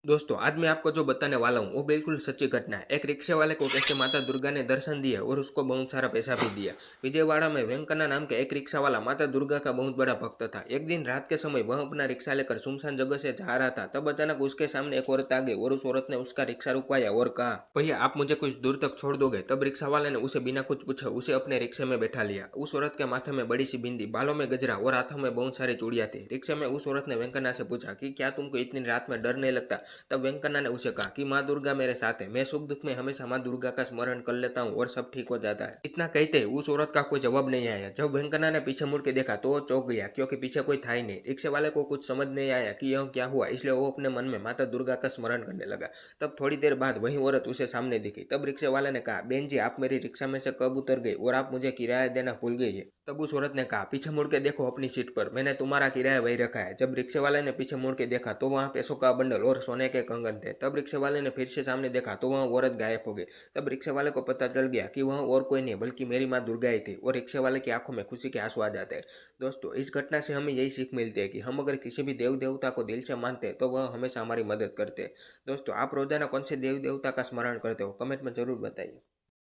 दोस्तों, आज मैं आपको जो बताने वाला हूँ वो बिल्कुल सच्ची घटना है। एक रिक्शे वाले को कैसे माता दुर्गा ने दर्शन दिए और उसको बहुत सारा पैसा भी दिया। विजयवाड़ा में वेंकन्ना नाम के एक रिक्शा वाला माता दुर्गा का बहुत बड़ा भक्त था। एक दिन रात के समय वह अपना रिक्शा लेकर सुनसान जगह से जा रहा था, तब अचानक उसके सामने एक औरत आ गई और उस औरत ने उसका रिक्शा रुकवाया और कहा, भैया आप मुझे कुछ दूर तक छोड़ दोगे? तब रिक्शा वाले ने उसे बिना कुछ पूछे उसे अपने रिक्शे में बैठा लिया। उस औरत के माथे में बड़ी सी बिंदी, बालों में गजरा और हाथों में बहुत सारी चूड़ियां थी। रिक्शे में उस औरत ने वेंकन्ना से पूछा कि क्या तुमको इतनी रात में डर नहीं लगता? तब वेंकन्ना ने उसे कहा कि माँ दुर्गा मेरे साथ है, मैं सुख दुख में हमेशा माँ दुर्गा का स्मरण कर लेता हूँ और सब ठीक हो जाता है। इतना कहते ही उस औरत का कोई जवाब नहीं आया। जब वेंकन्ना ने पीछे मुड़ के देखा तो वो चौंक गया, क्योंकि पीछे कोई था ही नहीं। रिक्शे वाले को कुछ समझ नहीं आया कि यह क्या हुआ, इसलिए वो अपने मन में माता दुर्गा का स्मरण करने लगा। तब थोड़ी देर बाद वही औरत उसे सामने दिखी। तब रिक्शे वाले ने कहा, बहन जी आप मेरी रिक्शा में से कब उतर गई और आप मुझे किराया देना भूल गई है? तब उस औरत ने कहा, पीछे मुड़ के देखो अपनी सीट पर, मैंने तुम्हारा किराया वही रखा है। जब रिक्शे वाले ने पीछे मुड़ के देखा तो वहाँ पैसों का बंडल और सोने के कंगन थे। तब रिक्शे वाले ने फिर से सामने देखा तो वह औरत गायब हो गई। तब रिक्शे वाले को पता चल गया कि वह और कोई नहीं बल्कि मेरी माँ दुर्गा ही थी, और रिक्शे वाले की आंखों में खुशी के आंसू आ जाते हैं। दोस्तों, इस घटना से हमें यही सीख मिलती है कि हम अगर किसी भी देव देवता को दिल से मानते हैं तो वह हमेशा हमारी मदद करते हैं। दोस्तों, आप रोजाना कौन से देव देवता का स्मरण करते हो? कमेंट में जरूर बताइए।